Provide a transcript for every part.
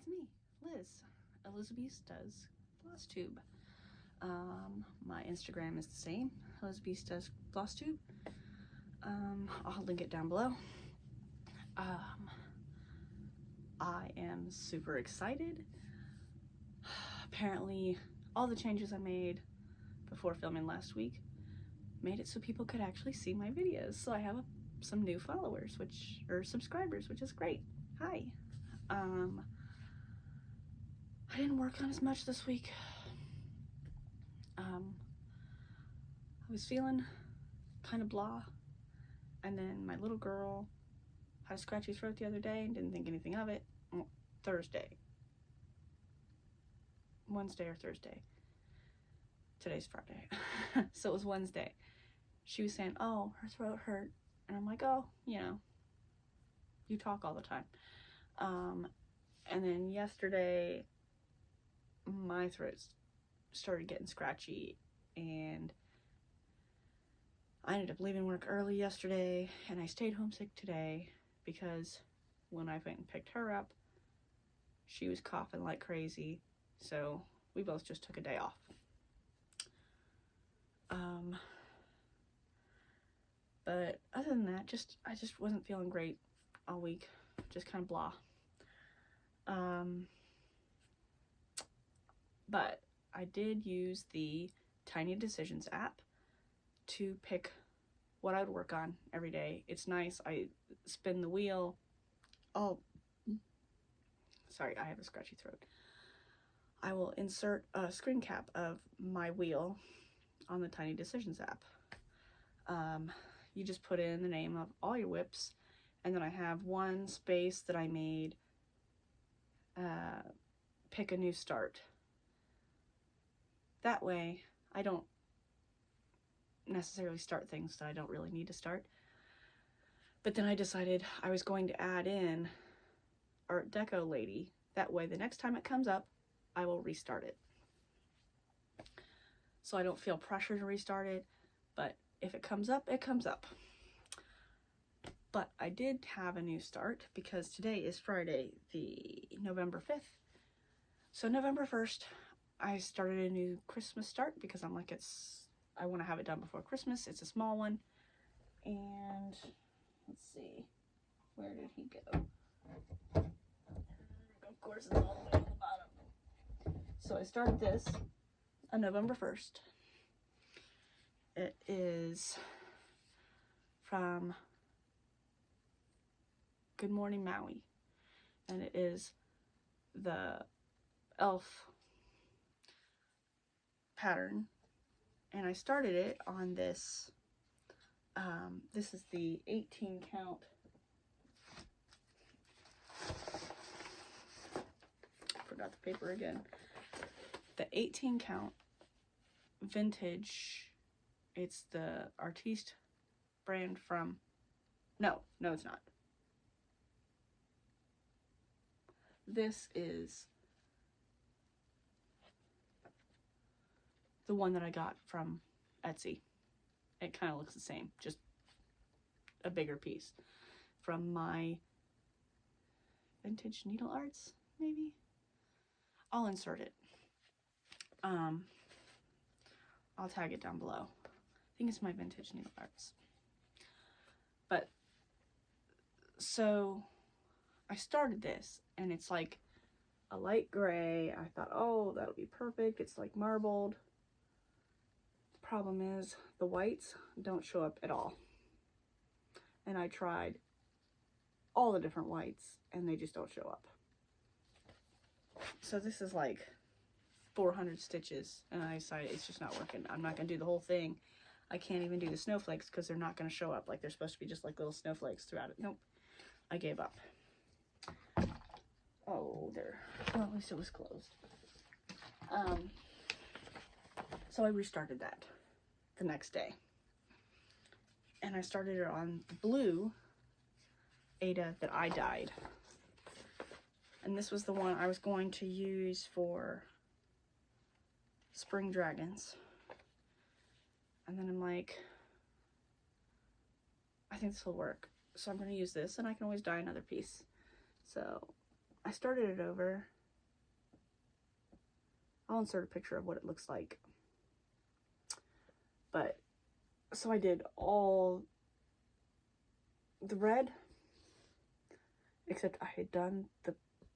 it's me, Liz. Elizabeth does Flosstube. My Instagram is the same, Elizabeth does Flosstube. I'll link it down below. I am super excited. Apparently, all the changes I made before filming last week made it so people could actually see my videos. So I have some new followers, or subscribers, which is great. Hi. I didn't work on as much this week. I was feeling kind of blah, and then my little girl had a scratchy throat the other day and didn't think anything of it. Well, Wednesday or Thursday. Today's Friday. So it was Wednesday. She was saying, oh, her throat hurt. And I'm like, oh, you know, you talk all the time. And then yesterday, my throat started getting scratchy, and I ended up leaving work early yesterday, and I stayed home sick today because when I went and picked her up, she was coughing like crazy, so we both just took a day off. But other than that, I just wasn't feeling great all week, just kind of blah. But I did use the Tiny Decisions app to pick what I would work on every day. It's nice. I spin the wheel. Oh, sorry, I have a scratchy throat. I will insert a screen cap of my wheel on the Tiny Decisions app. You just put in the name of all your whips, and then I have one space that I made, pick a new start. That way, I don't necessarily start things that I don't really need to start. But then I decided I was going to add in Art Deco Lady. That way, the next time it comes up, I will restart it. So I don't feel pressure to restart it, but if it comes up, it comes up. But I did have a new start because today is Friday, the November 5th. So November 1st, I started a new Christmas start because I'm like, I want to have it done before Christmas. It's a small one. And let's see, where did he go? Of course, it's all the way on the bottom. So I started this on November 1st. It is from GoodMorningMaui, and it is the elf pattern, and I started it on this. This is the 18 count. Forgot the paper again. The 18 count vintage. It's the Artiste brand from, no, it's not. This is the one that I got from Etsy. It kind of looks the same, just a bigger piece. From my Vintage Needle Arts, maybe? I'll insert it. I'll tag it down below. I think it's my Vintage Needle Arts. But, so, I started this, and it's like a light gray. I thought, oh, that'll be perfect. It's like marbled. The problem is, the whites don't show up at all. And I tried all the different whites, and they just don't show up. So this is like 400 stitches, and I decided it's just not working. I'm not going to do the whole thing. I can't even do the snowflakes because they're not going to show up. Like, they're supposed to be just like little snowflakes throughout it. Nope. I gave up. Oh, there. Well, at least it was closed. So I restarted that the next day. And I started it on the blue Ada that I dyed. And this was the one I was going to use for Spring Dragons. And then I'm like, I think this will work. So I'm going to use this, and I can always dye another piece. So I started it over, I'll insert a picture of what it looks like. But, so I did all the red, except I had done the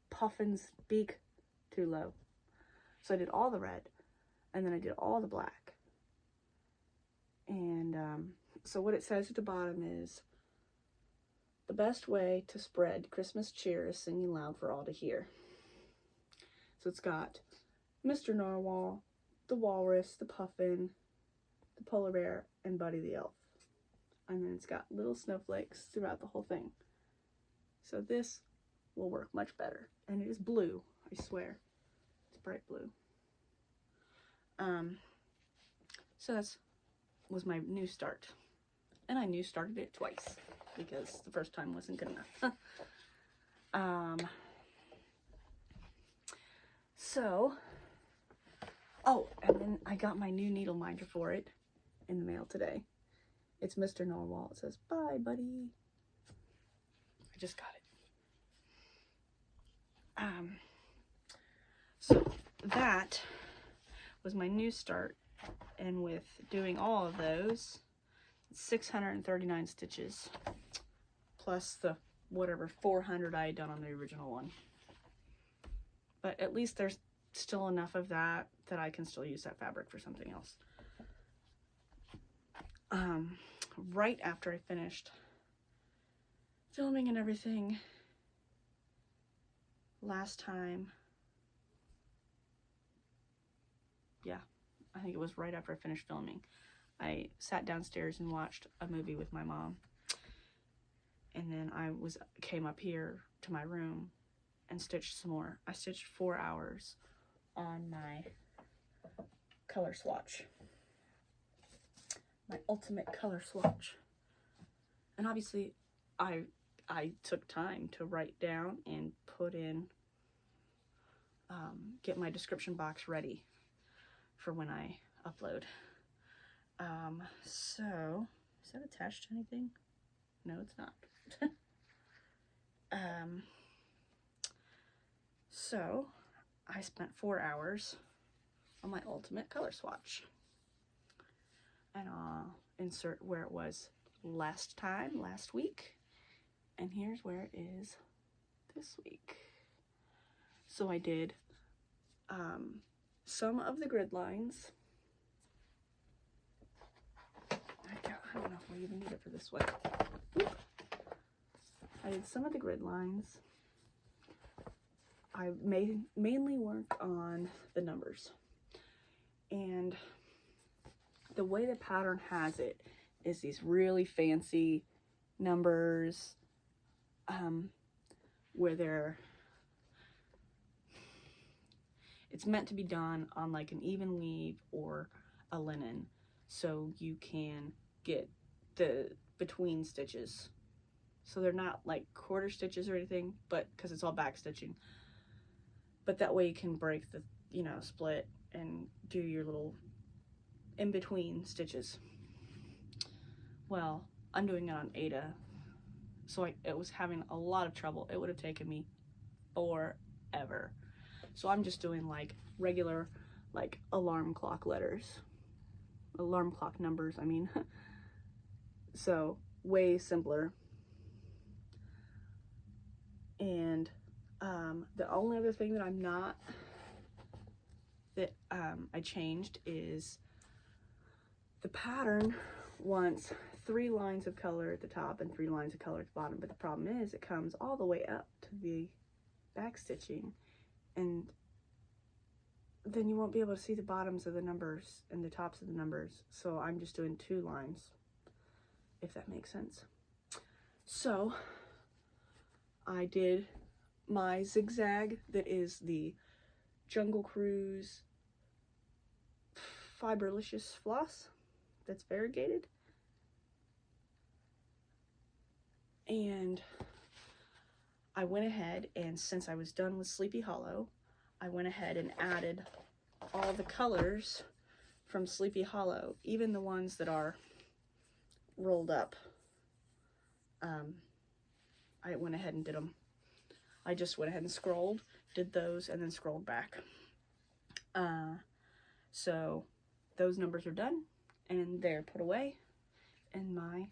puffin's beak too low. So I did all the red, and then I did all the black. And so what it says at the bottom is, the best way to spread Christmas cheer is singing loud for all to hear. So it's got Mr. Narwhal, the walrus, the puffin, the polar bear, and Buddy the elf. And then it's got little snowflakes throughout the whole thing. So this will work much better. And it is blue, I swear. It's bright blue. So that was my new start. And I new started it twice, because the first time wasn't good enough. Oh, and then I got my new needle minder for it in the mail today. It's Mr. Narwhal. It says, "Bye, buddy." I just got it. So that was my new start, and with doing all of those, 639 stitches, plus the whatever 400 I had done on the original one. But at least there's still enough of that I can still use that fabric for something else. Right after I finished filming and everything last time, yeah, I think it was right after I finished filming, I sat downstairs and watched a movie with my mom, and then I came up here to my room and stitched some more. I stitched 4 hours on my color swatch, my ultimate color swatch. And obviously I took time to write down and put in, get my description box ready for when I upload. So is that attached to anything? No, it's not. So I spent 4 hours on my ultimate color swatch, and I'll insert where it was last week, and here's where it is this week. So I did some of the grid lines. I don't know if we even need it for this one. Oop. I did some of the grid lines. I mainly worked on the numbers. And the way the pattern has it is these really fancy numbers, where it's meant to be done on like an even weave or a linen, so you can get the between stitches. So they're not like quarter stitches or anything, but because it's all back stitching. But that way you can break the, split and do your little in-between stitches. Well, I'm doing it on Ada, so it was having a lot of trouble. It would have taken me forever. So I'm just doing like regular, like alarm clock numbers, I mean. So way simpler. And the only other thing that I changed is the pattern wants 3 lines of color at the top and 3 lines of color at the bottom, but the problem is it comes all the way up to the back stitching, and then you won't be able to see the bottoms of the numbers and the tops of the numbers. So I'm just doing 2 lines, if that makes sense. So I did my zigzag, that is the Jungle Cruise Fiberlicious floss that's variegated. And I went ahead, and since I was done with Sleepy Hollow, I went ahead and added all the colors from Sleepy Hollow, even the ones that are rolled up. I went ahead and did them. I just went ahead and scrolled, did those, and then scrolled back. So those numbers are done and they're put away in my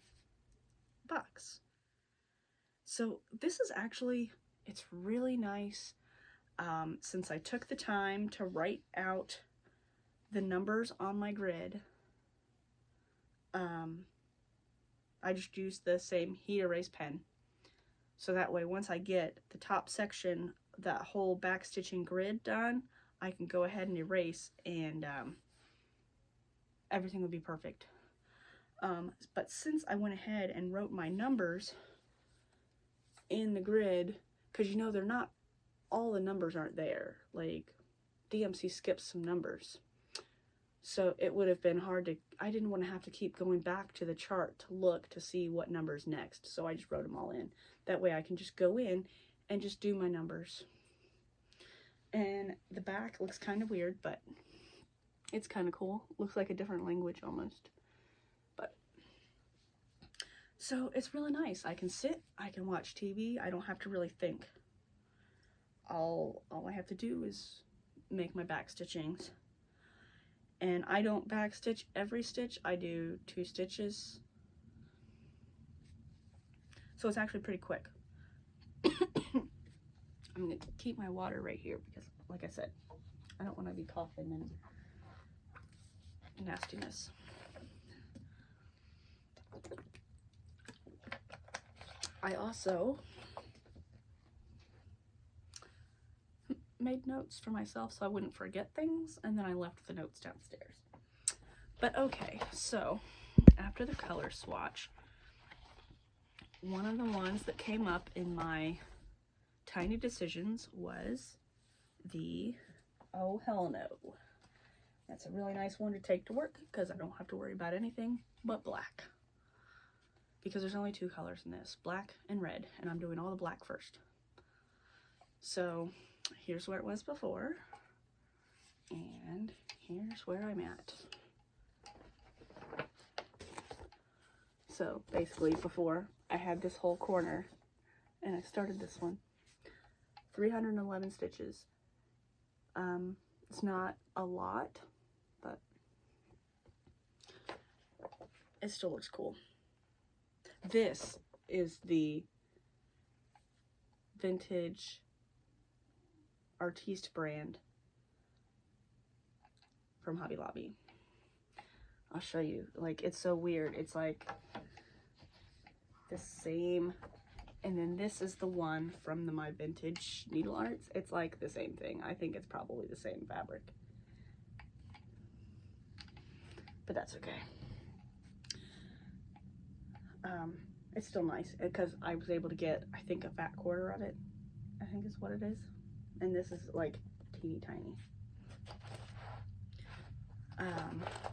box. So this is actually, it's really nice. Since I took the time to write out the numbers on my grid, I just used the same heat erase pen. So that way, once I get the top section, that whole backstitching grid done, I can go ahead and erase, and everything would be perfect. But since I went ahead and wrote my numbers in the grid, because you know they're not, all the numbers aren't there. Like, DMC skips some numbers. So it would have been hard to, I didn't want to have to keep going back to the chart to look to see what number's next. So I just wrote them all in. That way I can just go in and just do my numbers. And the back looks kind of weird, but it's kind of cool. Looks like a different language almost. But so it's really nice. I can sit, I can watch TV. I don't have to really think. All I have to do is make my back stitchings. And I don't backstitch every stitch. I do 2 stitches. So it's actually pretty quick. I'm going to keep my water right here because, like I said, I don't want to be coughing and nastiness. I also made notes for myself so I wouldn't forget things, and then I left the notes downstairs. But okay, so after the color swatch, one of the ones that came up in my tiny decisions was the Oh Hell No. That's a really nice one to take to work because I don't have to worry about anything but black. Because there's only 2 colors in this, black and red, and I'm doing all the black first. So here's where it was before, and here's where I'm at. So basically before, I had this whole corner, and I started this one. 311 stitches. It's not a lot, but it still looks cool. This is the vintage Artiste brand from Hobby Lobby. I'll show you. Like, it's so weird. It's like the same, and then this is the one from my vintage needle arts. It's like the same thing. I think it's probably the same fabric, but that's okay. It's still nice because I was able to get, I think, a fat quarter of it, I think is what it is. And this is like teeny tiny.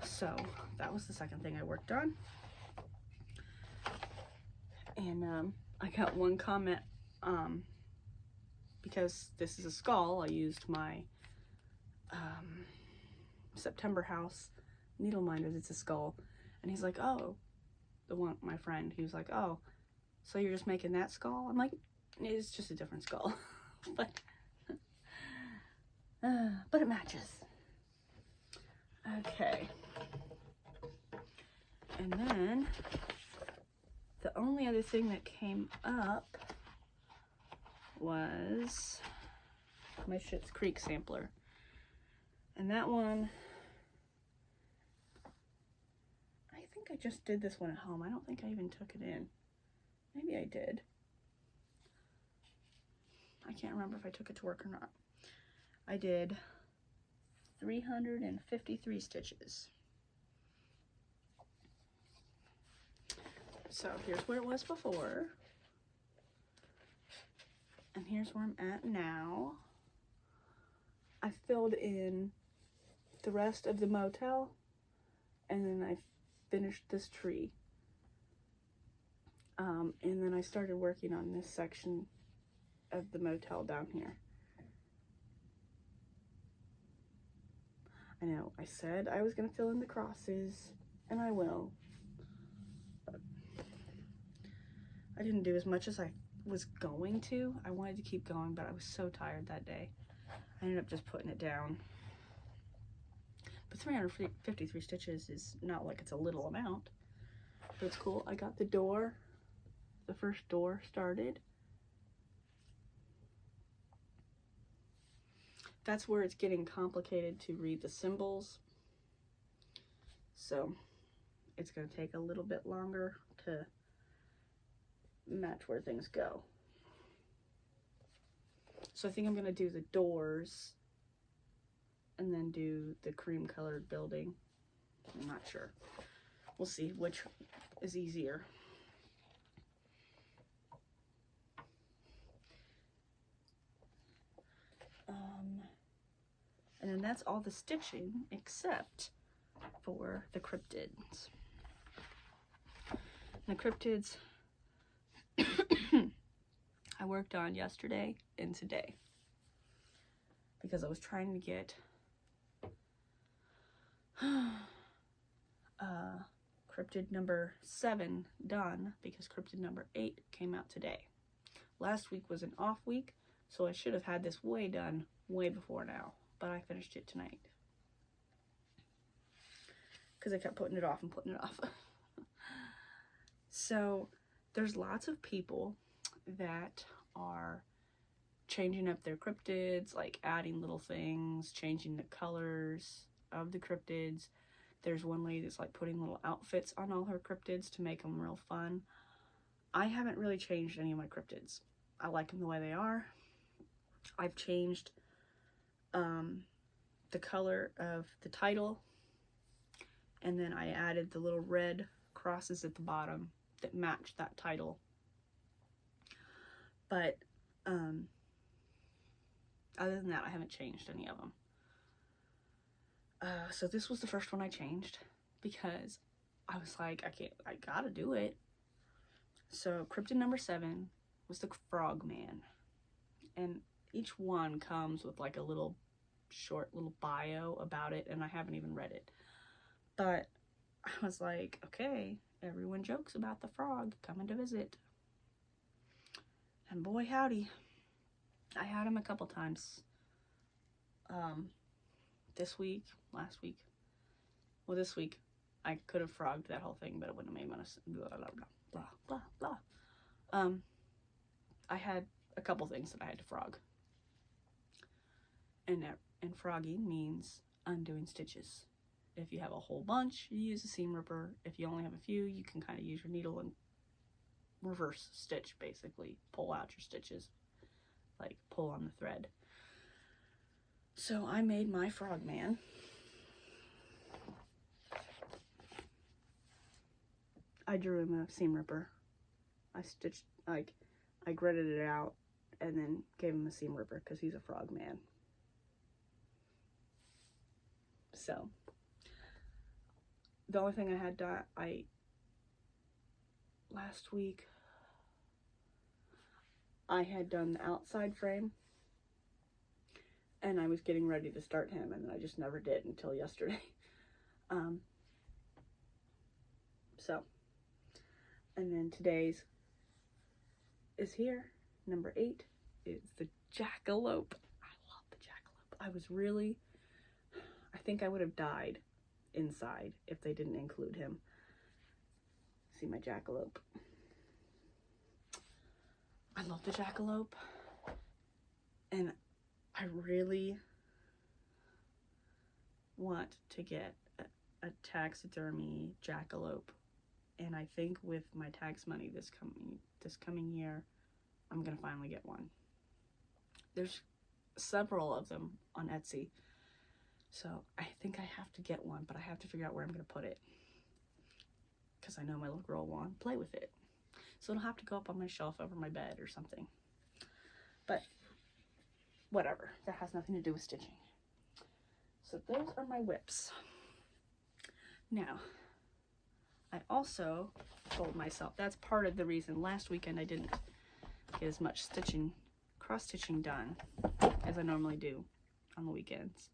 So that was the second thing I worked on. And I got one comment, because this is a skull, I used my September House needle minders. It's a skull. And he's like, oh, my friend, he was like, oh, so you're just making that skull? I'm like, it's just a different skull. But it matches. Okay. And then the only other thing that came up was my Schitts Creek sampler. And that one, I think I just did this one at home. I don't think I even took it in. Maybe I did. I can't remember if I took it to work or not. I did 353 stitches. So here's where it was before, and here's where I'm at now. I filled in the rest of the motel, and then I finished this tree. And then I started working on this section of the motel down here. I know, I said I was going to fill in the crosses, and I will. But I didn't do as much as I was going to. I wanted to keep going, but I was so tired that day. I ended up just putting it down. But 353 stitches is not like it's a little amount. But it's cool. I got the door, the first door started. That's where it's getting complicated to read the symbols. So it's going to take a little bit longer to match where things go. So I think I'm going to do the doors and then do the cream colored building. I'm not sure. We'll see which is easier. And then that's all the stitching except for the cryptids. The cryptids I worked on yesterday and today because I was trying to get cryptid number 7 done because cryptid number 8 came out today. Last week was an off week, so I should have had this done way before now, but I finished it tonight because I kept putting it off and putting it off. So there's lots of people that are changing up their cryptids, like adding little things, changing the colors of the cryptids. There's one lady that's like putting little outfits on all her cryptids to make them real fun. I haven't really changed any of my cryptids. I like them the way they are. I've changed the color of the title, and then I added the little red crosses at the bottom that match that title. But other than that, I haven't changed any of them. So this was the first one I changed because I was like, I gotta do it. So cryptid number 7 was the Frog Man, and each one comes with like a little short little bio about it, and I haven't even read it. But I was like, okay, everyone jokes about the frog coming to visit. And boy howdy, I had him a couple times. This week, last week, well, this week, I could have frogged that whole thing, but it wouldn't have made blah, blah, blah, blah, blah, blah. I had a couple things that I had to frog. And frogging means undoing stitches. If you have a whole bunch, you use a seam ripper. If you only have a few, you can kind of use your needle and reverse stitch, basically. Pull out your stitches, like pull on the thread. So I made my Frog Man. I drew him a seam ripper. I stitched, like, I gridded it out and then gave him a seam ripper because he's a Frog Man. So the only thing I had done, last week, I had done the outside frame, and I was getting ready to start him, and I just never did until yesterday. So, and then today's is here. Number 8 is the Jackalope. I love the Jackalope. I think I would have died inside if they didn't include him. See my Jackalope. I love the Jackalope, and I really want to get a taxidermy Jackalope, and I think with my tax money this coming year, I'm gonna finally get one. There's several of them on Etsy, so I think I have to get one, but I have to figure out where I'm gonna put it because I know my little girl will want to play with it. So it'll have to go up on my shelf over my bed or something. But whatever, that has nothing to do with stitching. So those are my whips. Now, I also told myself, that's part of the reason last weekend I didn't get as much stitching, cross-stitching done as I normally do on the weekends.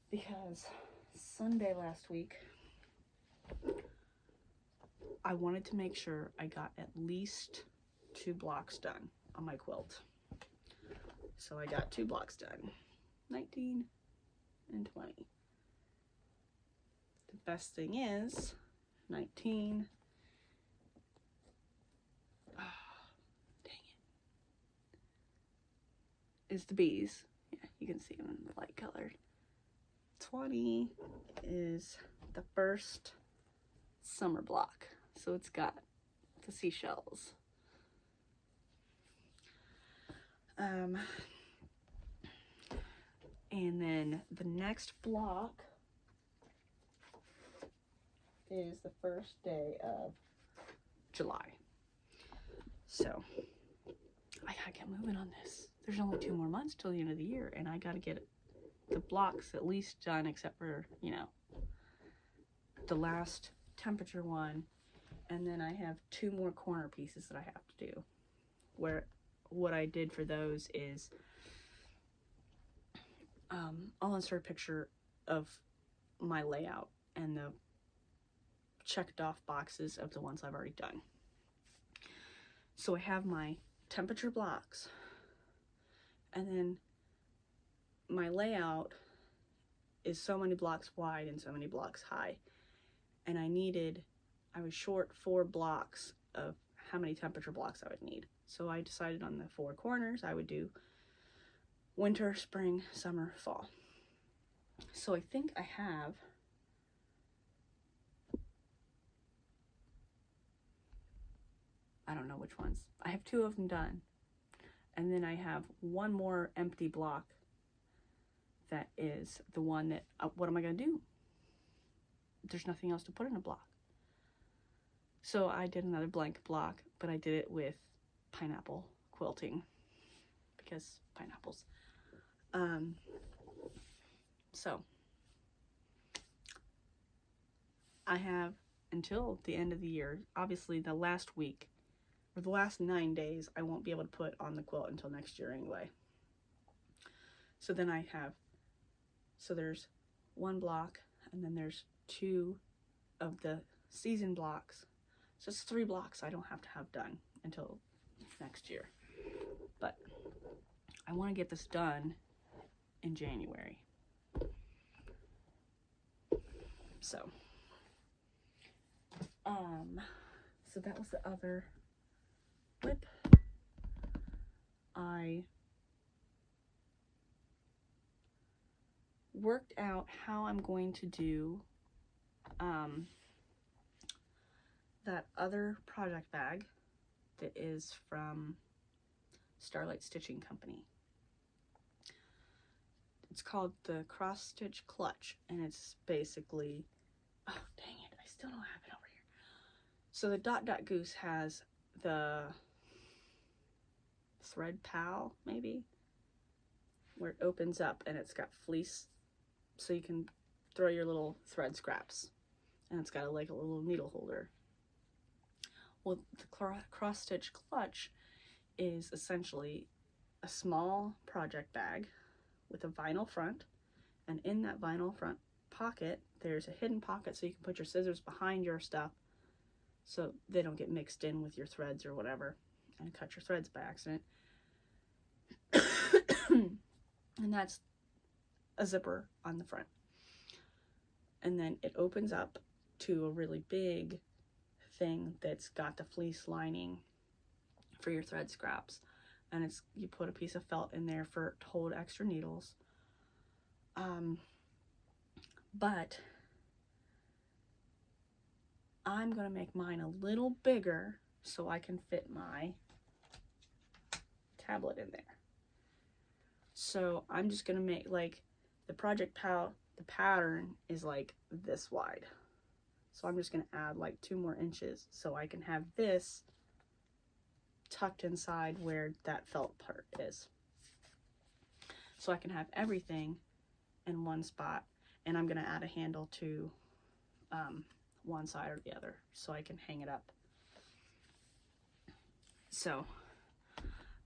Because Sunday last week, I wanted to make sure I got at least 2 blocks done on my quilt. So I got 2 blocks done, 19 and 20. best thing is 19. Oh, dang it. Is the bees. Yeah, you can see them in the light colored. 20 is the first summer block. So it's got the seashells. And then the next block is the first day of July. So I gotta get moving on this. There's only 2 more months till the end of the year, and I gotta get the blocks at least done, except for, you know, the last temperature one. And then I have 2 more corner pieces that I have to do. Where what I did for those is I'll insert a picture of my layout and the checked off boxes of the ones I've already done. So I have my temperature blocks, and then my layout is so many blocks wide and so many blocks high, and I was short 4 blocks of how many temperature blocks I would need. So I decided on the 4 corners I would do winter, spring, summer, fall. So I think I have I don't know which ones. I have 2 of them done. And then I have 1 more empty block that is the one that, what am I going to do? There's nothing else to put in a block. So I did another blank block, but I did it with pineapple quilting because pineapples. So I have until the end of the year. Obviously the last week or the last 9 days I won't be able to put on the quilt until next year anyway. So then I have, so there's 1 block, and then there's 2 of the season blocks. So it's 3 blocks I don't have to have done until next year. But I want to get this done in January. So that was the other whip. I worked out how I'm going to do that other project bag that is from Starlight Stitching Company. It's called the Cross Stitch Clutch, and it's basically, oh dang it, I still don't have it over here. So the Dot Dot Goose has the thread pal, maybe, where it opens up and it's got fleece, so you can throw your little thread scraps, and it's got like a little needle holder. Well, the Cross Stitch Clutch is essentially a small project bag with a vinyl front, and in that vinyl front pocket there's a hidden pocket so you can put your scissors behind your stuff so they don't get mixed in with your threads or whatever and cut your threads by accident. And that's a zipper on the front, and then it opens up to a really big thing that's got the fleece lining for your thread scraps, and it's, you put a piece of felt in there to hold extra needles. But I'm gonna make mine a little bigger so I can fit my tablet in there. So I'm just gonna make, like, the project the pattern is like this wide, so I'm just gonna add like 2 more inches so I can have this tucked inside where that felt part is, so I can have everything in one spot. And I'm gonna add a handle to one side or the other so I can hang it up. So,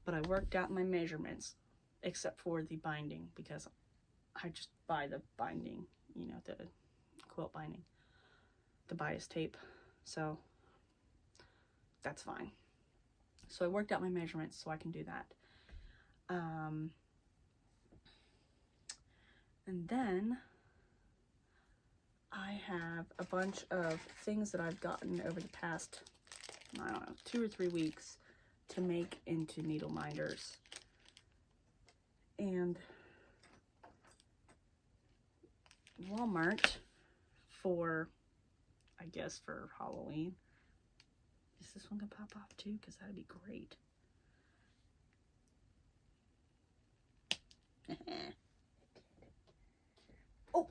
but I worked out my measurements except for the binding, because I just buy the binding, you know, the quilt binding, the bias tape, so that's fine. So I worked out my measurements so I can do that. And then I have a bunch of things that I've gotten over the past, I don't know, 2 or 3 weeks to make into needle minders. And Walmart for, I guess for Halloween. Is this one gonna pop off too? Because that'd be great. Oh!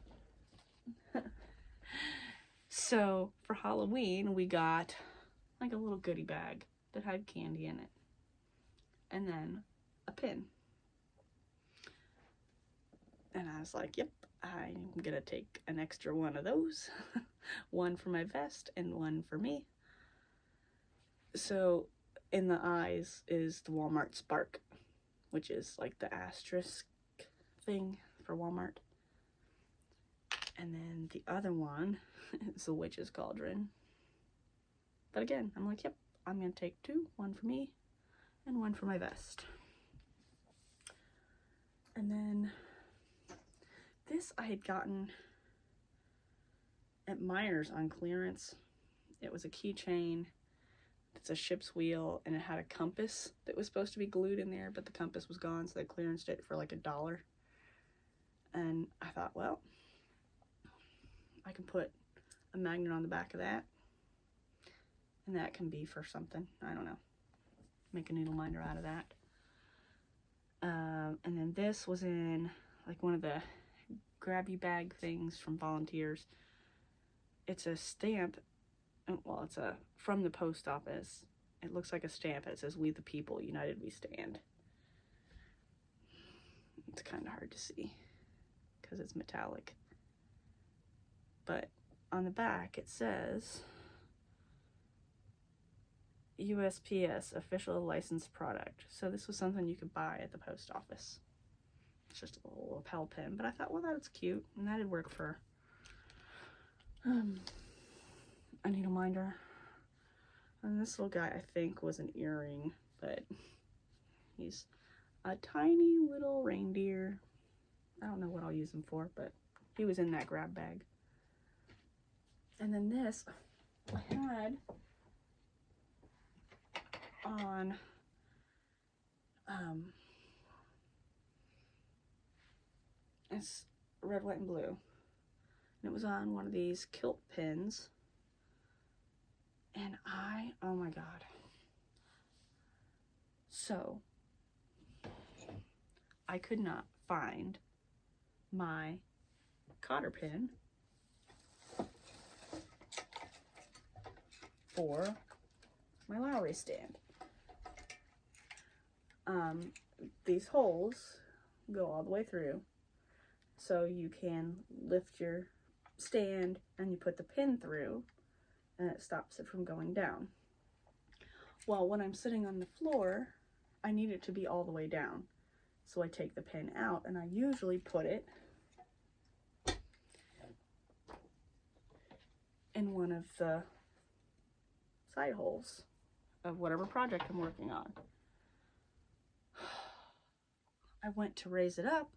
So for Halloween, we got like a little goodie bag that had candy in it. And then a pin. And I was like, yep, I'm gonna take an extra one of those. One for my vest and one for me. So in the eyes is the Walmart Spark, which is like the asterisk thing for Walmart. And then the other one is the Witch's Cauldron. But again, I'm like, yep, I'm gonna take 2, one for me and one for my vest. And then this I had gotten at Myers on clearance. It was a keychain. It's a ship's wheel, and it had a compass that was supposed to be glued in there, but the compass was gone, so they clearanced it for like $1. And I thought, well, I can put a magnet on the back of that, and that can be for something. I don't know. Make a needle minder out of that. And then this was in like one of the grabby bag things from volunteers. It's a stamp. Well, it's a from the post office. It looks like a stamp. It says, "We the people, united we stand." It's kind of hard to see because it's metallic. But on the back it says USPS, official licensed product. So this was something you could buy at the post office. It's just a little lapel pin, but I thought, well, that's cute, and that'd work for a needle minder. And this little guy, I think, was an earring, but he's a tiny little reindeer. I don't know what I'll use him for, but he was in that grab bag. And then this, I had on it's red, white, and blue. And it was on one of these kilt pins. And oh my god. So, I could not find my cotter pin for my Lowry stand. These holes go all the way through, so you can lift your stand and you put the pin through, and it stops it from going down. Well, when I'm sitting on the floor, I need it to be all the way down. So I take the pin out, and I usually put it in one of the side holes of whatever project I'm working on. I went to raise it up,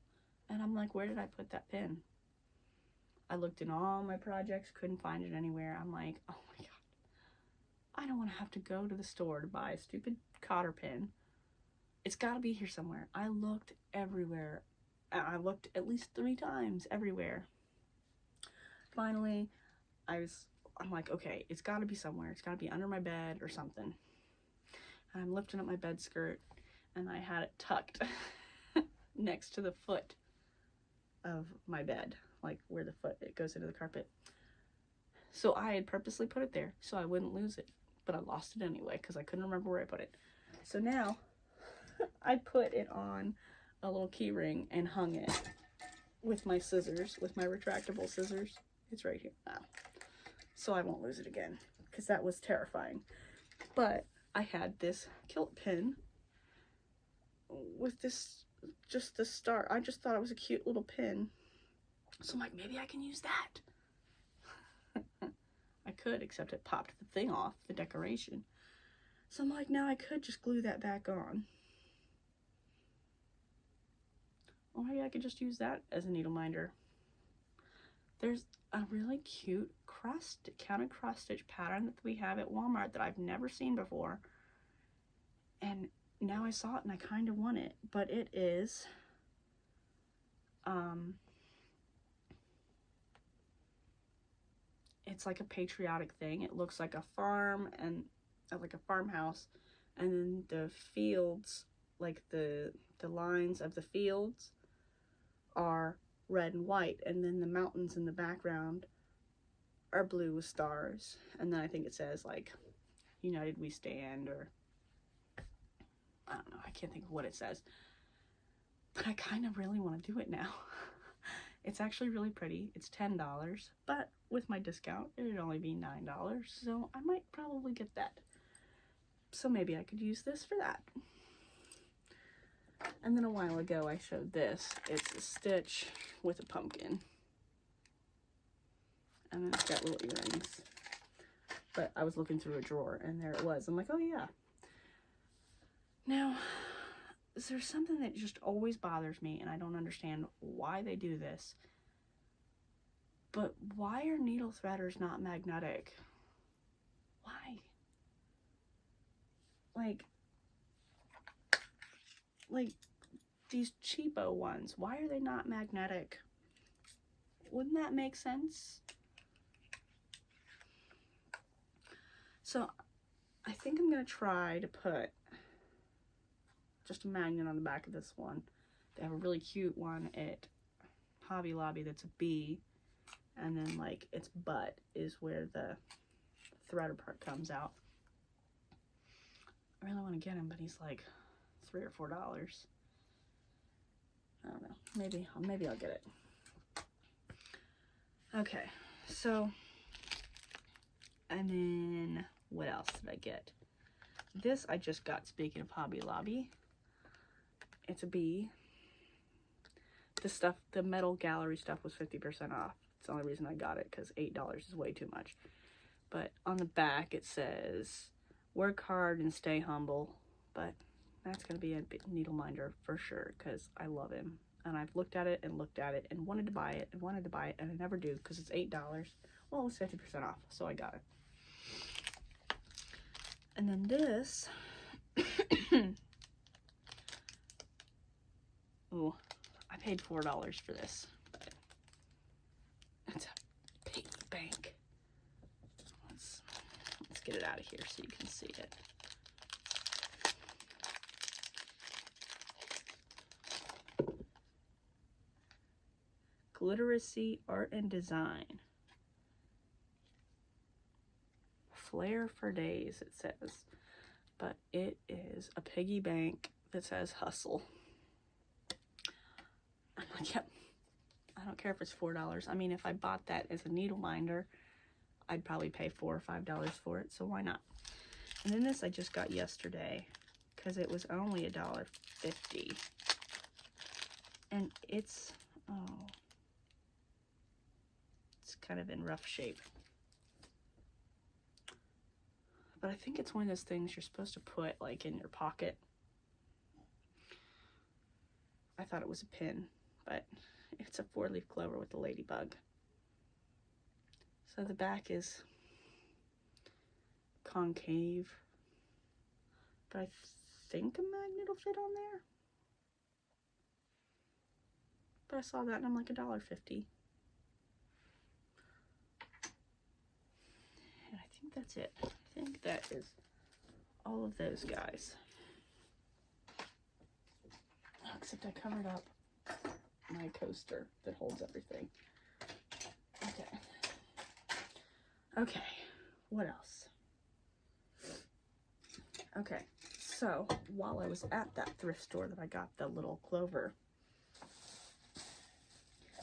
and I'm like, where did I put that pin? I looked in all my projects, couldn't find it anywhere. I'm like, oh my god. I don't want to have to go to the store to buy a stupid cotter pin. It's got to be here somewhere. I looked everywhere. I looked at least 3 times everywhere. Finally, I'm like, okay, it's got to be somewhere. It's got to be under my bed or something. And I'm lifting up my bed skirt, and I had it tucked next to the foot of my bed, like where the foot, it goes into the carpet. So I had purposely put it there so I wouldn't lose it, but I lost it anyway because I couldn't remember where I put it. So now I put it on a little key ring and hung it with my scissors, with my retractable scissors. It's right here now. So I won't lose it again because that was terrifying. But I had this kilt pin with this, just the star. I just thought it was a cute little pin. So I'm like, maybe I can use that. I could, except it popped the thing off, the decoration. So I'm like, now I could just glue that back on. Or maybe I could just use that as a needle minder. There's a really cute counted cross stitch pattern that we have at Walmart that I've never seen before. And now I saw it and I kind of want it, but it is, it's like a patriotic thing. It looks like a farm and like a farmhouse, and then the fields, like the lines of the fields are red and white, and then the mountains in the background are blue with stars. And then I think it says like United We Stand, or I don't know, I can't think of what it says, but I kind of really want to do it now. It's actually really pretty. It's $10, but with my discount it'd only be $9, so I might probably get that. So maybe I could use this for that. And then a while ago I showed this. It's a stitch with a pumpkin, and then it's got little earrings. But I was looking through a drawer and there it was. I'm like, oh yeah. Now, there's something that just always bothers me, and I don't understand why they do this. But why are needle threaders not magnetic? Why? Like these cheapo ones, why are they not magnetic? Wouldn't that make sense? So I think I'm gonna try to put just a magnet on the back of this one. They have a really cute one at Hobby Lobby that's a bee, and then like its butt is where the threader part comes out. I really want to get him, but he's like $3 or $4. I don't know. Maybe I'll get it. Okay, so, and then what else did I get? This I just got, speaking of Hobby Lobby. It's a bee. The stuff, the metal gallery stuff was 50% off. It's the only reason I got it, because $8 is way too much. But on the back it says, work hard and stay humble. But that's going to be a needle minder for sure, because I love him. And I've looked at it and wanted to buy it and wanted to buy it, and I never do because it's $8. Well, it was 50% off, so I got it. And then this, oh, I paid $4 for this, but it's a piggy bank. Let's get it out of here so you can see it. Gliteracy Art and Design. Flair for days, it says. But it is a piggy bank that says hustle. I'm like, yep. I don't care if it's $4. I mean, if I bought that as a needle minder, I'd probably pay $4 or $5 for it, so why not? And then this I just got yesterday because it was only $1.50. And it's, oh, it's kind of in rough shape. But I think it's one of those things you're supposed to put like in your pocket. I thought it was a pin, but it's a 4-leaf clover with a ladybug. So the back is concave, but I think a magnet will fit on there. But I saw that and I'm like $1.50. And I think that's it. I think that is all of those guys. Except I covered up my coaster that holds everything. Okay. Okay, what else? Okay, so while I was at that thrift store that I got the little clover,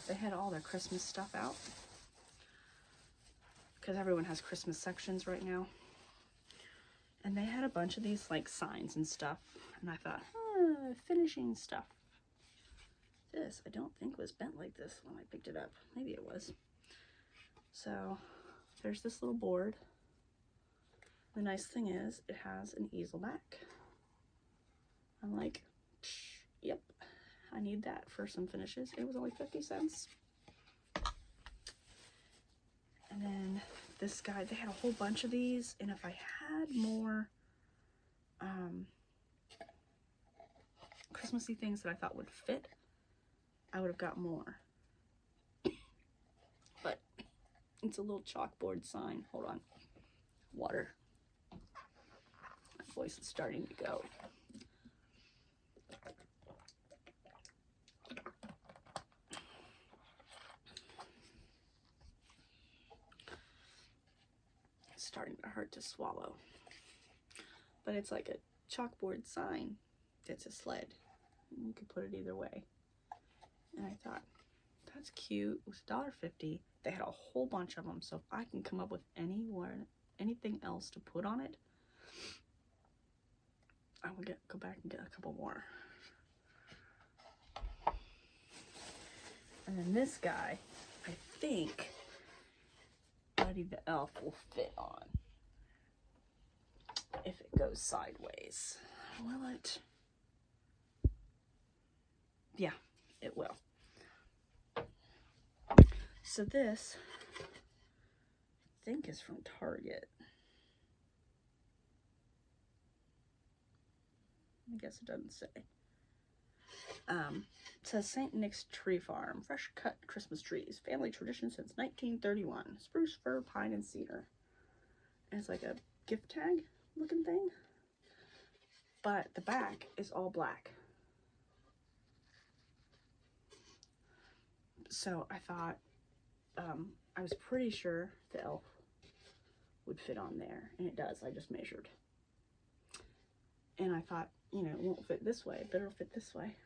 they had all their Christmas stuff out. Because everyone has Christmas sections right now. And they had a bunch of these like signs and stuff. And I thought, finishing stuff. This I don't think was bent like this when I picked it up. Maybe it was. So there's this little board. The nice thing is it has an easel back. I'm like, yep, I need that for some finishes. It was only 50 cents. And then this guy, they had a whole bunch of these, and if I had more Christmassy things that I thought would fit, I would have got more. But it's a little chalkboard sign. Hold on. Water. My voice is starting to go. It's starting to hurt to swallow. But it's like a chalkboard sign. It's a sled. And you could put it either way. And I thought, that's cute. It was $1.50. They had a whole bunch of them, so if I can come up with anything else to put on it, I will go back and get a couple more. And then this guy, I think Buddy the Elf will fit on. If it goes sideways. Will it? Yeah, it will. So this, I think, is from Target. I guess it doesn't say. It says St. Nick's Tree Farm. Fresh cut Christmas trees. Family tradition since 1931. Spruce, fir, pine, and cedar. And it's like a gift tag looking thing. But the back is all black. So I thought, I was pretty sure the elf would fit on there. And it does. I just measured. And I thought, you know, it won't fit this way, but it'll fit this way.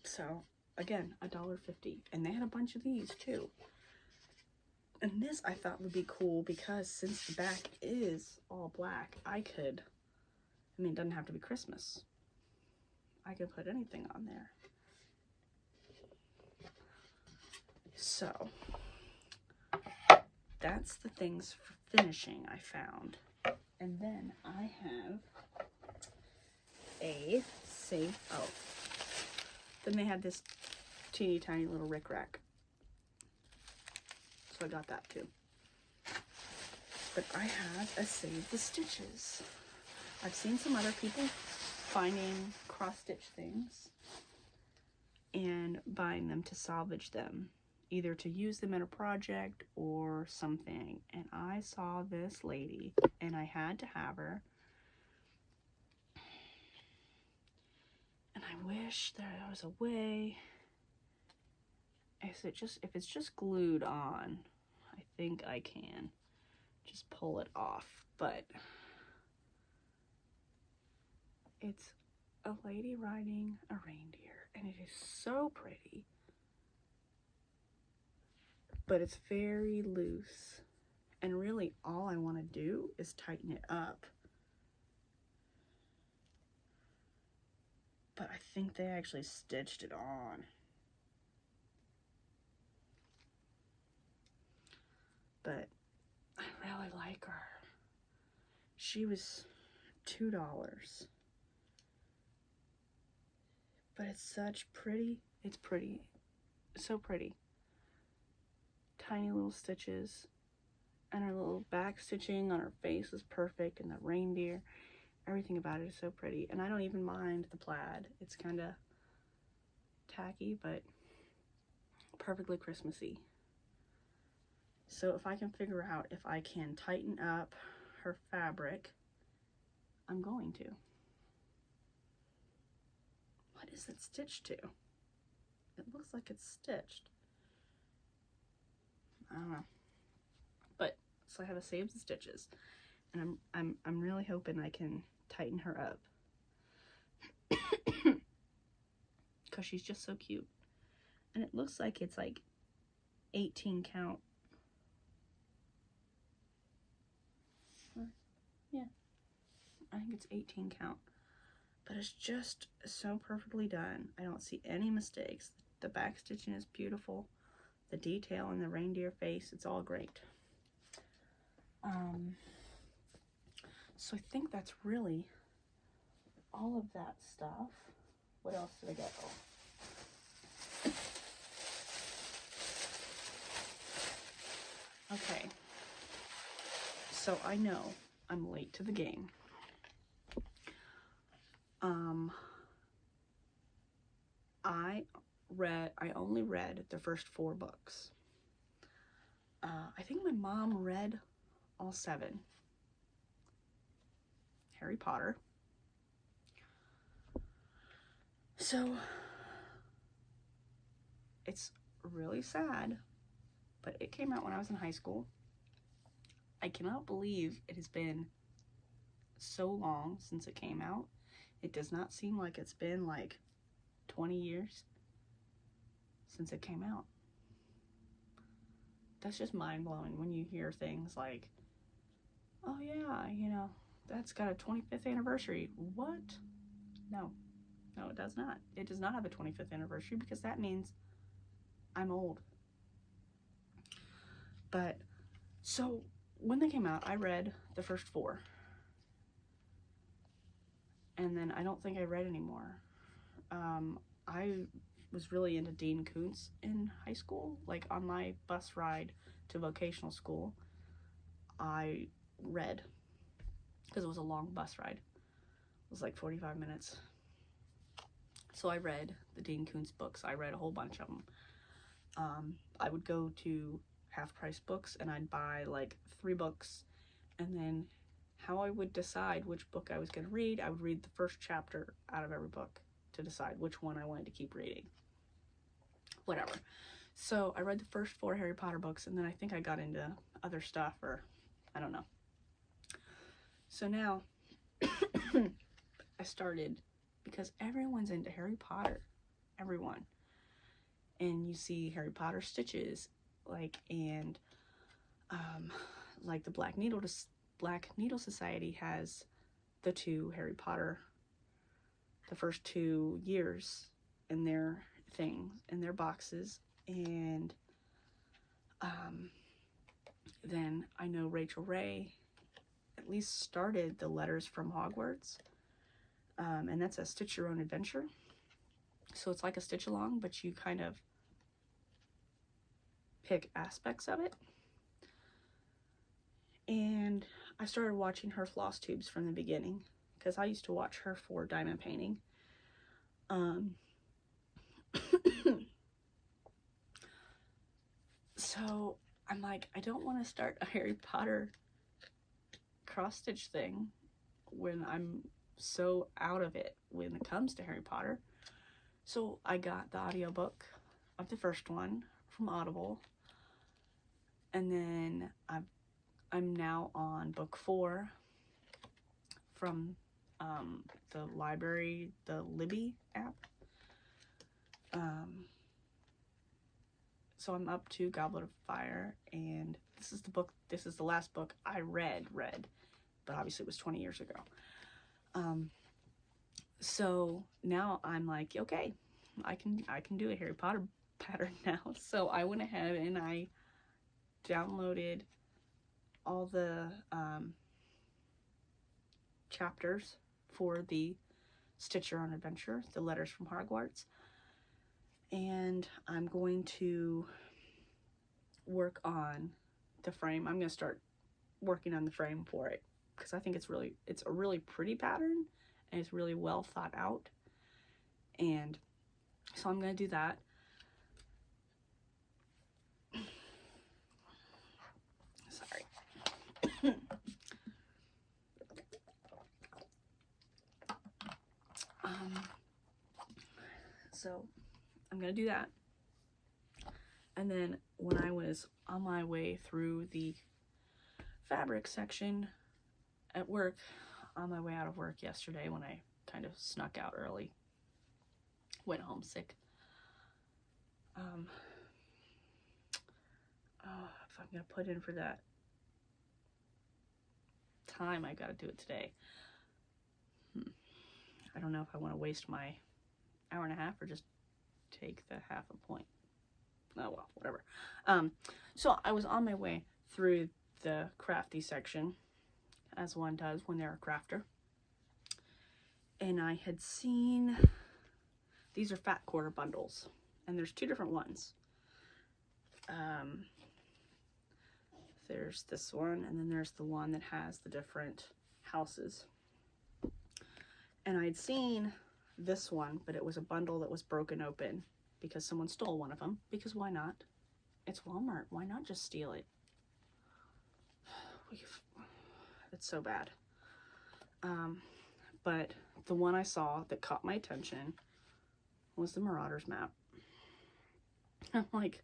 So, again, $1.50. And they had a bunch of these, too. And this I thought would be cool because since the back is all black, I mean, it doesn't have to be Christmas. I could put anything on there. So, that's the things for finishing I found. And then I have a safe, then they had this teeny tiny little rickrack. So I got that too. But I have a Save the Stitches. I've seen some other people finding cross-stitch things and buying them to salvage them, either to use them in a project or something. And I saw this lady and I had to have her. And I wish there was a way. If it's just glued on, I think I can just pull it off. But it's a lady riding a reindeer, and it is so pretty. But it's very loose, and really all I want to do is tighten it up. But I think they actually stitched it on. But I really like her. She was $2. But it's such pretty. It's pretty. So pretty. Tiny little stitches. And her little back stitching on her face is perfect. And the reindeer. Everything about it is so pretty. And I don't even mind the plaid. It's kind of tacky, but perfectly Christmassy. So if I can figure out if I can tighten up her fabric, I'm going to. What is it stitched to? It looks like it's stitched. I don't know. But so I have a Save the Stitches, and I'm really hoping I can tighten her up because she's just so cute. And it looks like it's like 18 count. Yeah, I think it's 18 count, but it's just so perfectly done. I don't see any mistakes. The back stitching is beautiful. The detail in the reindeer face, it's all great. So I think that's really all of that stuff. What else did I get? So I know I'm late to the game. I only read the first 4 books. I think my mom read all 7. Harry Potter. So it's really sad, but it came out when I was in high school. I cannot believe it has been so long since it came out. It does not seem like it's been like 20 years since it came out. That's just mind-blowing when you hear things like, oh yeah, you know, that's got a 25th anniversary. What? No, it does not. It does not have a 25th anniversary because that means I'm old. But, so, when they came out, I read the first 4. And then I don't think I read anymore. I was really into Dean Koontz in high school. Like, on my bus ride to vocational school, I read, because it was a long bus ride. It was like 45 minutes. So I read the Dean Koontz books. I read a whole bunch of them. I would go to half-price books and I'd buy like 3 books, and then how I would decide which book I was going to read, I would read the first chapter out of every book to decide which one I wanted to keep reading. Whatever. So I read the first 4 Harry Potter books, and then I think I got into other stuff, or I don't know. So now I started, because everyone's into Harry Potter. Everyone. And you see Harry Potter stitches, like, and like the Black Needle Society has the 2 Harry Potter, the first 2 years in their things, in their boxes. And then I know Rachel Ray at least started the Letters from Hogwarts, and that's a Stitch Your Own Adventure. So it's like a stitch along, but you kind of pick aspects of it. And I started watching her Flosstubes from the beginning, because I used to watch her for diamond painting. So I'm like, I don't want to start a Harry Potter cross-stitch thing when I'm so out of it when it comes to Harry Potter. So I got the audiobook of the first one from Audible, and then I'm now on book 4 from the library, the Libby app. So I'm up to Goblet of Fire, and this is the last book I read, but obviously it was 20 years ago. So now I'm like, okay, I can do a Harry Potter pattern now. So I went ahead and I downloaded all the chapters for the Stitch Your Own Adventure, the Letters from Hogwarts, and I'm going to work on the frame. I'm going to start working on the frame for it, because I think it's a really pretty pattern, and it's really well thought out. And so I'm going to do that. Sorry. So I'm going to do that. And then when I was on my way through the fabric section at work, on my way out of work yesterday, when I kind of snuck out early, went home sick. If I'm going to put in for that time, I got to do it today. I don't know if I want to waste my hour and a half or just take the half a point. Oh well, whatever. So I was on my way through the crafty section, as one does when they're a crafter, and I had seen these are fat quarter bundles, and there's 2 different ones. there's this one, and then there's the one that has the different houses. And I'd seen this one, but it was a bundle that was broken open because someone stole one of them. Because why not? It's Walmart. Why not just steal it? It's so bad. But the one I saw that caught my attention was the Marauders Map. I'm like,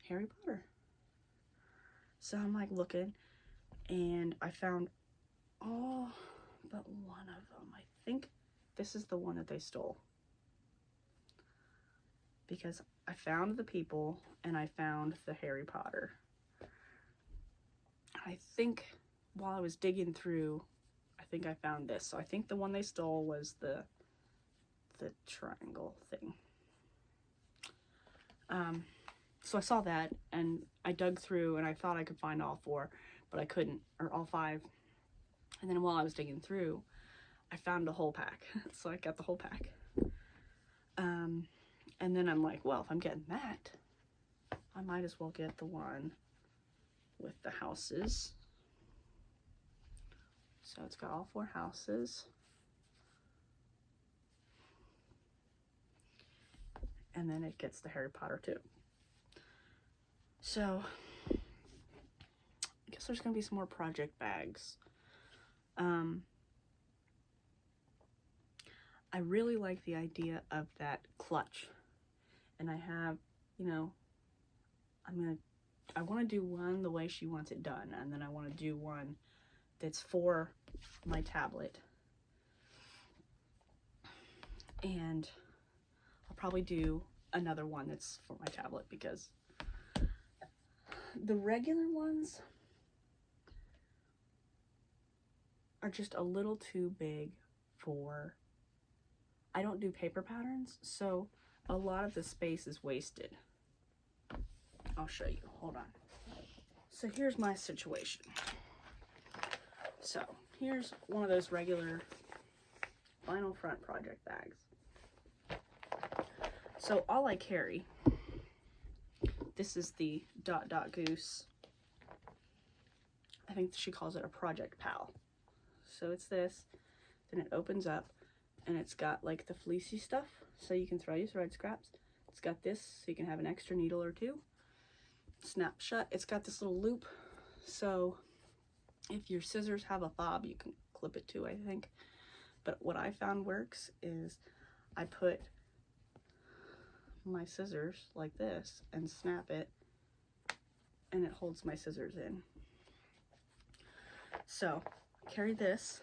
Harry Potter. So I'm like looking, and I found all but one of them. I think this is the one that they stole. Because I found the people and I found the Harry Potter. I think while I was digging through, I think I found this. So I think the one they stole was the triangle thing. So I saw that and I dug through and I thought I could find all 4, but I couldn't, or all 5. And then while I was digging through, I found a whole pack. So I got the whole pack. And then I'm like, well, if I'm getting that, I might as well get the one with the houses. So it's got all 4 houses. And then it gets the Harry Potter too. So I guess there's gonna be some more project bags. I really like the idea of that clutch. And I have, you know, I want to do one the way she wants it done. And then I want to do one that's for my tablet. And I'll probably do another one that's for my tablet because the regular ones are just a little too big for, I don't do paper patterns, so a lot of the space is wasted. I'll show you, hold on. So here's my situation. So here's one of those regular vinyl front project bags. So all I carry, this is the Dot Dot Goose. I think she calls it a Project Pal. So it's this, then it opens up and it's got like the fleecy stuff so you can throw your thread scraps. It's got this so you can have an extra needle or 2. Snap shut. It's got this little loop so if your scissors have a fob you can clip it to, I think. But what I found works is I put my scissors like this and snap it and it holds my scissors in. So carry this,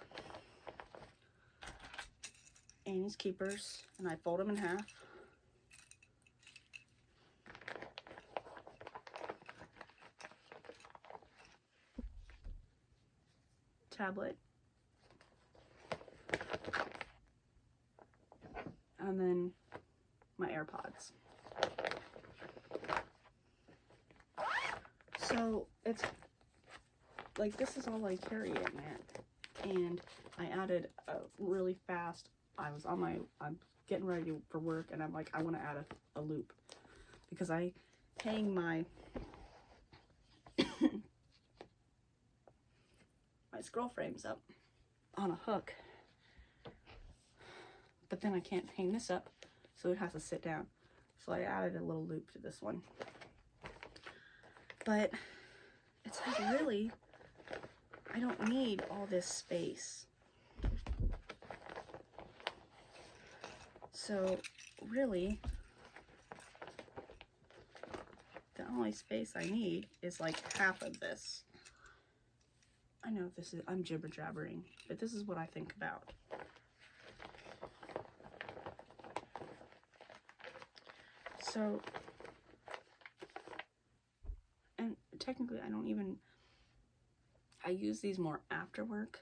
Annie's Keepers, and I fold them in half. Tablet. And then my AirPods. So it's like, this is all I carry in it. And I added a really fast, I'm getting ready for work and I'm like, I want to add a loop because I hang my my scroll frames up on a hook, but then I can't hang this up, so it has to sit down. So I added a little loop to this one. But it's like, really, I don't need all this space. So really, the only space I need is like half of this. I know this is, I'm jibber jabbering, but this is what I think about. So, and technically I use these more after work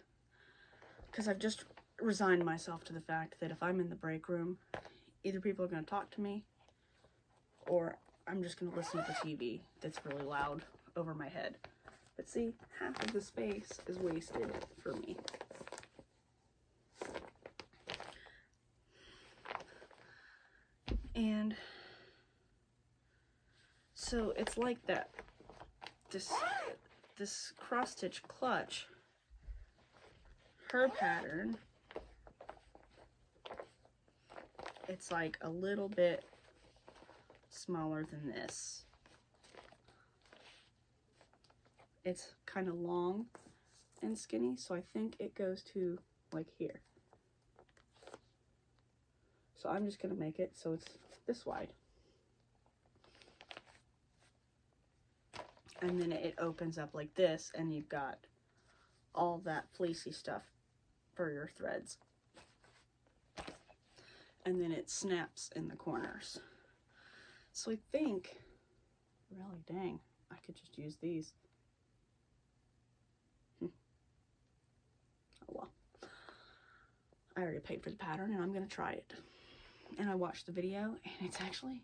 because I've just resigned myself to the fact that if I'm in the break room, either people are going to talk to me or I'm just going to listen to the TV that's really loud over my head. But see, half of the space is wasted for me. And so it's like that this cross stitch clutch, her pattern, it's like a little bit smaller than this. It's kind of long and skinny, so I think it goes to like here. So I'm just gonna make it so it's this wide. And then it opens up like this, and you've got all that fleecy stuff for your threads. And then it snaps in the corners. So I think, really, dang, I could just use these. Oh well. I already paid for the pattern, and I'm gonna try it. And I watched the video, and it's actually,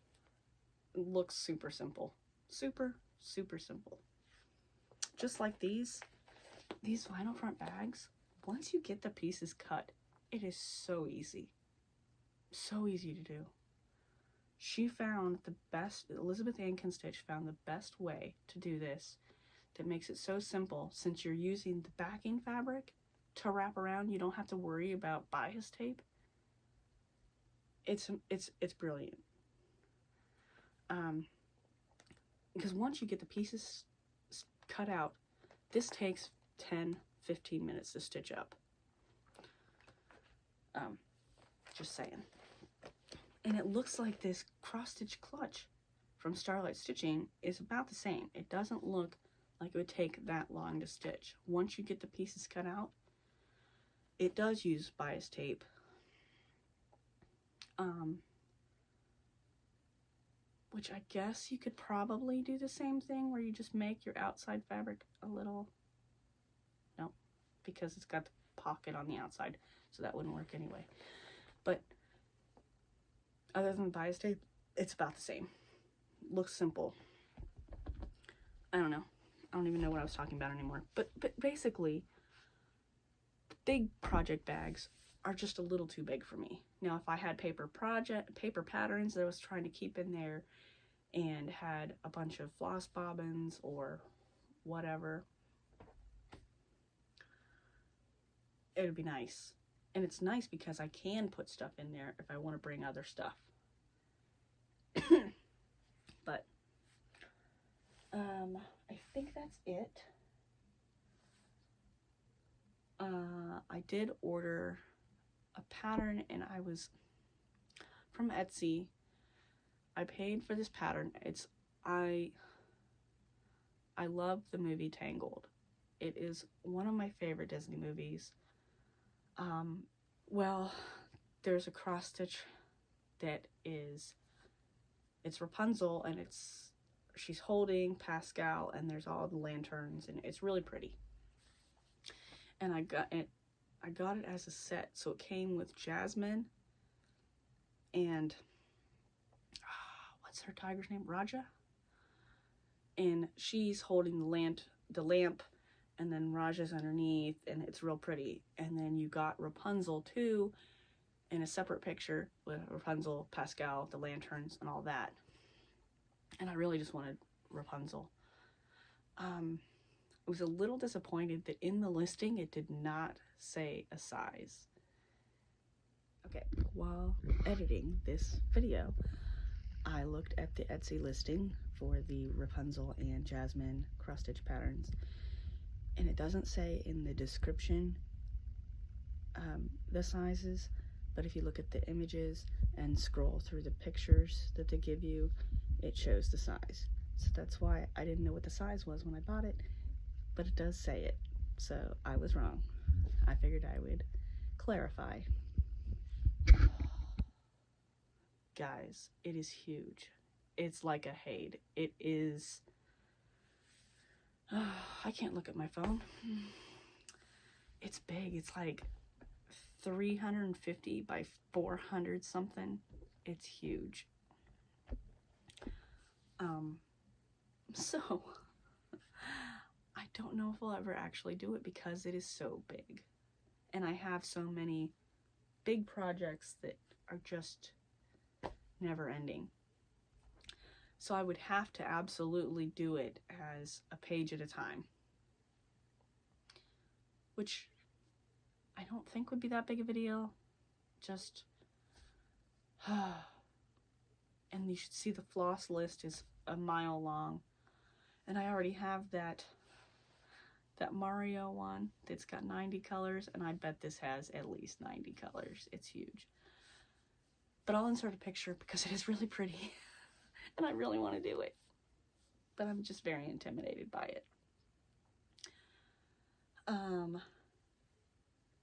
it looks super simple. Super simple. Just like these vinyl front bags, once you get the pieces cut, it is so easy. So easy to do. She found the best, Elizabeth Ann Can Stitch found the best way to do this that makes it so simple. Since you're using the backing fabric to wrap around, you don't have to worry about bias tape. It's brilliant. Because once you get the pieces cut out, this takes 10-15 minutes to stitch up. Just saying. And it looks like this cross-stitch clutch from Starlight Stitching is about the same. It doesn't look like it would take that long to stitch. Once you get the pieces cut out, it does use bias tape. Which I guess you could probably do the same thing where you just make your outside fabric a little, no, because it's got the pocket on the outside, so that wouldn't work anyway. But other than bias tape, it's about the same. Looks simple. I don't know. I don't even know what I was talking about anymore. But basically, big project bags are just a little too big for me. Now, if I had paper patterns that I was trying to keep in there and had a bunch of floss bobbins or whatever, it would be nice. And it's nice because I can put stuff in there if I want to bring other stuff. But I think that's it. I did order a pattern, and I was from Etsy. I paid for this pattern. I love the movie Tangled. It is one of my favorite Disney movies. Well, there's a cross stitch that is, it's Rapunzel, and she's holding Pascal, and there's all the lanterns, and it's really pretty. And I got it as a set, so it came with Jasmine and what's her tiger's name? Raja? And she's holding the lamp, and then Raja's underneath, and it's real pretty. And then you got Rupunzel too in a separate picture with Rapunzel, Pascal, the lanterns, and all that. And I really just wanted Rapunzel. I was a little disappointed that in the listing it did not say a size. Okay, while editing this video, I looked at the Etsy listing for the Rapunzel and Jasmine cross-stitch patterns, and it doesn't say in the description the sizes, but if you look at the images and scroll through the pictures that they give you, it shows the size. So that's why I didn't know what the size was when I bought it, but it does say it, so I was wrong. I figured I would clarify. Guys, it is huge. It's like a Hade. It is, I can't look at my phone. It's big. It's like 350 by 400 something. It's huge. So I don't know if I'll ever actually do it because it is so big. And I have so many big projects that are just never ending. So I would have to absolutely do it as a page at a time, which I don't think would be that big of a deal. Just, and you should see the floss list is a mile long. And I already have that Mario one that's got 90 colors, and I bet this has at least 90 colors. It's huge. But I'll insert a picture because it is really pretty and I really want to do it. But I'm just very intimidated by it.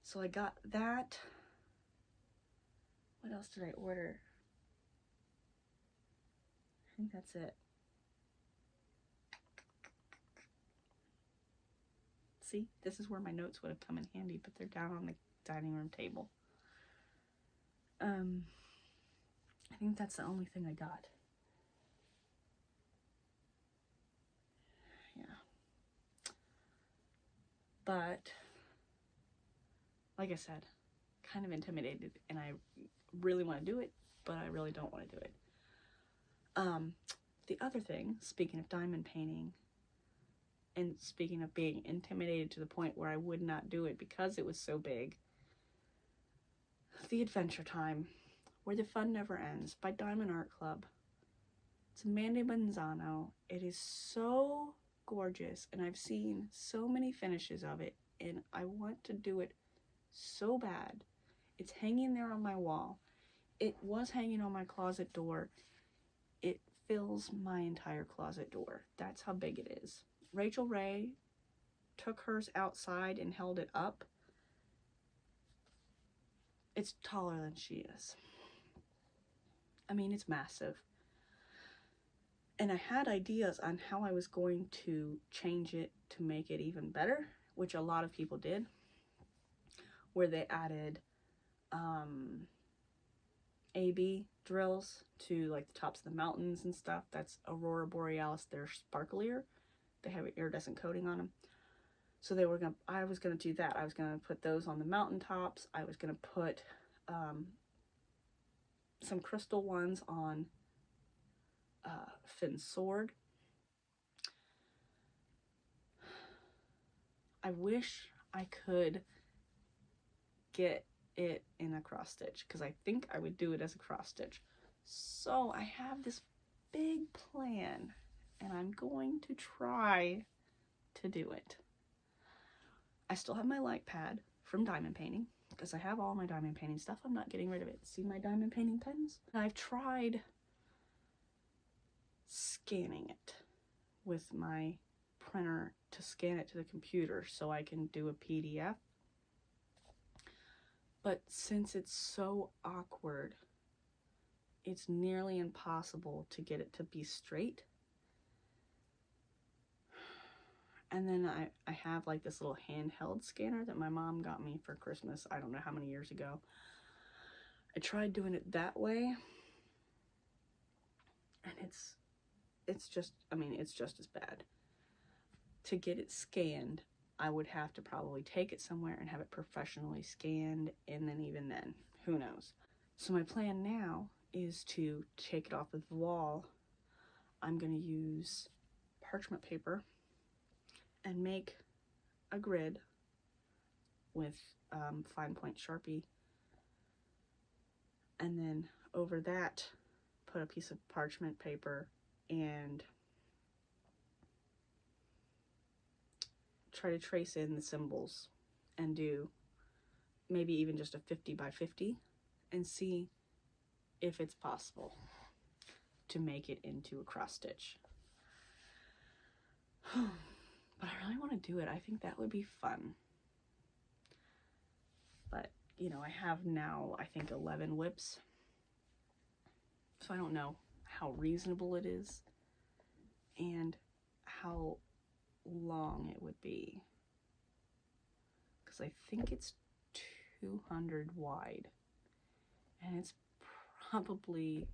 So I got that. What else did I order? I think that's it. See, this is where my notes would have come in handy, but they're down on the dining room table. I think that's the only thing I got. Yeah. But, like I said, kind of intimidated, and I really want to do it, but I really don't want to do it. The other thing, speaking of diamond painting, and speaking of being intimidated to the point where I would not do it because it was so big, the Adventure Time, Where the Fun Never Ends by Diamond Art Club. It's Amanda Manzano. It is so gorgeous, and I've seen so many finishes of it, and I want to do it so bad. It's hanging there on my wall. It was hanging on my closet door. It fills my entire closet door. That's how big it is. Rachel Ray took hers outside and held it up. It's taller than she is. I mean, it's massive. And I had ideas on how I was going to change it to make it even better, which a lot of people did, where they added AB drills to like the tops of the mountains and stuff. That's Aurora Borealis. They're sparklier. They have an iridescent coating on them. So I was gonna do that. I was gonna put those on the mountaintops. I was gonna put some crystal ones on Finn's sword. I wish I could get it in a cross stitch, because I think I would do it as a cross stitch. So I have this big plan, and I'm going to try to do it. I still have my light pad from diamond painting, because I have all my diamond painting stuff. I'm not getting rid of it. See my diamond painting pens? I've tried scanning it with my printer to scan it to the computer so I can do a PDF. But since it's so awkward, it's nearly impossible to get it to be straight. And then I have like this little handheld scanner that my mom got me for Christmas, I don't know how many years ago. I tried doing it that way, and it's just, I mean, it's just as bad. To get it scanned, I would have to probably take it somewhere and have it professionally scanned, and then even then, who knows. So my plan now is to take it off of the wall. I'm going to use parchment paper and make a grid with fine point Sharpie, and then over that put a piece of parchment paper and try to trace in the symbols and do maybe even just a 50 by 50 and see if it's possible to make it into a cross stitch. But I really want to do it. I think that would be fun. But, you know, I have now, I think, 11 whips. So I don't know how reasonable it is and how long it would be. Because I think it's 200 wide. And it's probably,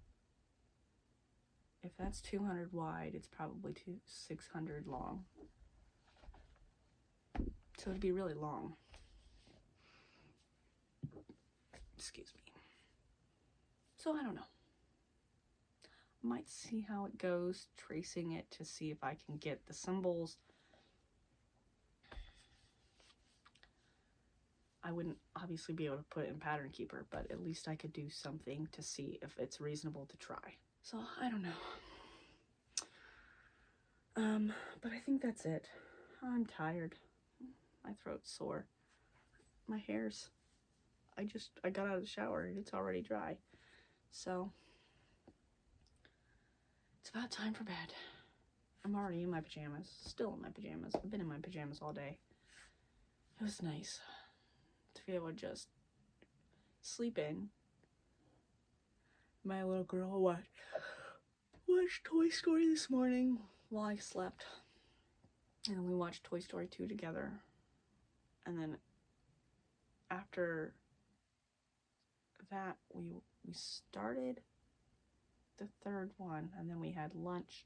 if that's 200 wide, it's probably 600 long. So it'd be really long. Excuse me. So I don't know. might see how it goes, tracing it to see if I can get the symbols. I wouldn't obviously be able to put it in Pattern Keeper, but at least I could do something to see if it's reasonable to try. So, I don't know. But I think that's it. I'm tired. My throat's sore. My hair's... I got out of the shower and it's already dry. So, it's about time for bed. I'm already in my pajamas. Still in my pajamas. I've been in my pajamas all day. It was nice to be able to just sleep in. My little girl watched Toy Story this morning while I slept. And we watched Toy Story 2 together. And then after that, we started the third one, and then we had lunch,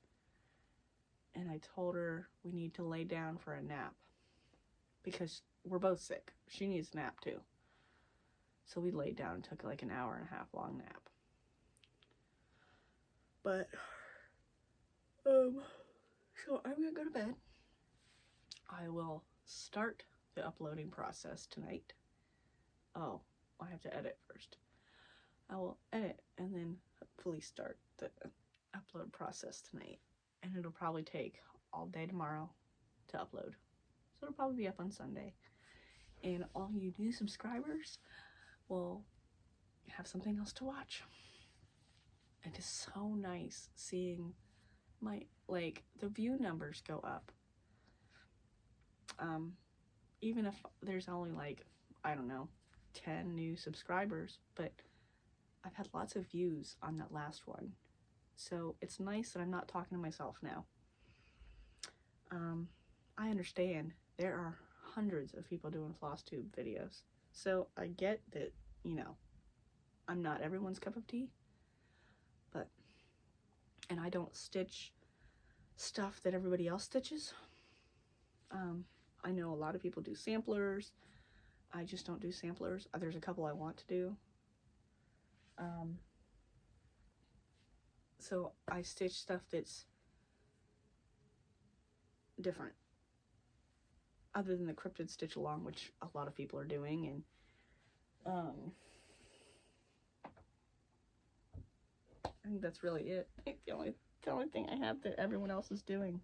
and I told her we need to lay down for a nap because we're both sick. She needs a nap too. So we laid down and took like an hour and a half long nap. But so I'm gonna go to bed. I will start the uploading process tonight. Oh, I have to edit first. I will edit and then hopefully start the upload process tonight. And it'll probably take all day tomorrow to upload. So it'll probably be up on Sunday. And all you new subscribers will have something else to watch. It is so nice seeing my, like, the view numbers go up. Even if there's only like, I don't know, 10 new subscribers, but I've had lots of views on that last one. So it's nice that I'm not talking to myself now. I understand there are hundreds of people doing Flosstube videos. So I get that, you know, I'm not everyone's cup of tea. But, and I don't stitch stuff that everybody else stitches. I know a lot of people do samplers. I just don't do samplers. There's a couple I want to do. So I stitch stuff that's different. Other than the Cryptid stitch along, which a lot of people are doing, and I think that's really it. The only thing I have that everyone else is doing.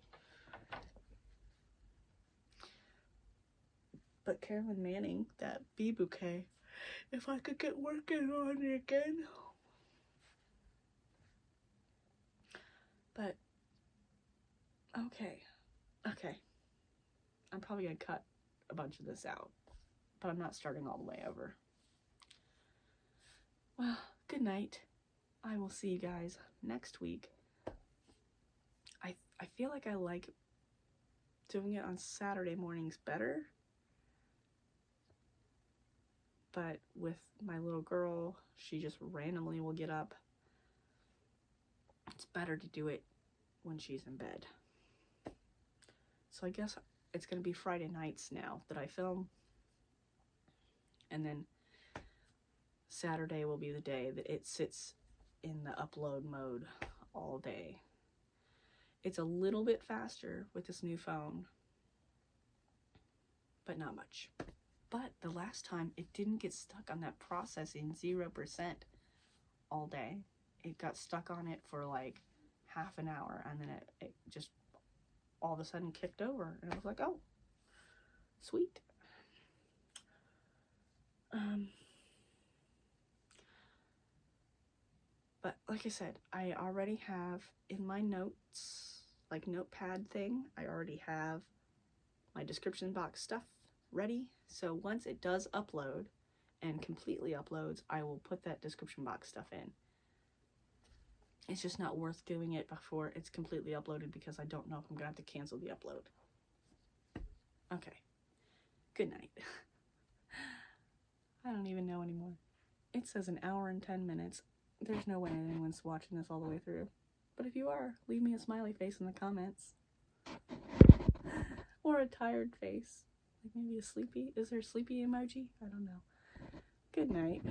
But Carolyn Manning, that bee bouquet, if I could get working on it again. But, okay. I'm probably going to cut a bunch of this out, but I'm not starting all the way over. Well, good night. I will see you guys next week. I feel like I like doing it on Saturday mornings better. But with my little girl, she just randomly will get up. It's better to do it when she's in bed. So I guess it's going to be Friday nights now that I film. And then Saturday will be the day that it sits in the upload mode all day. It's a little bit faster with this new phone, but not much. But the last time, it didn't get stuck on that processing 0% all day. It got stuck on it for like half an hour, and then it just all of a sudden kicked over, and I was like, oh, sweet. But like I said, I already have in my notes, like notepad thing, I already have my description box stuff ready. So once it does upload and completely uploads, I will put that description box stuff in. It's just not worth doing it before it's completely uploaded because I don't know if I'm gonna have to cancel the upload. Okay, good night. I don't even know anymore. It says an hour and 10 minutes. There's no way anyone's watching this all the way through. But if you are, leave me a smiley face in the comments. Or a tired face. Like maybe a sleepy. Is there a sleepy emoji? I don't know. Good night.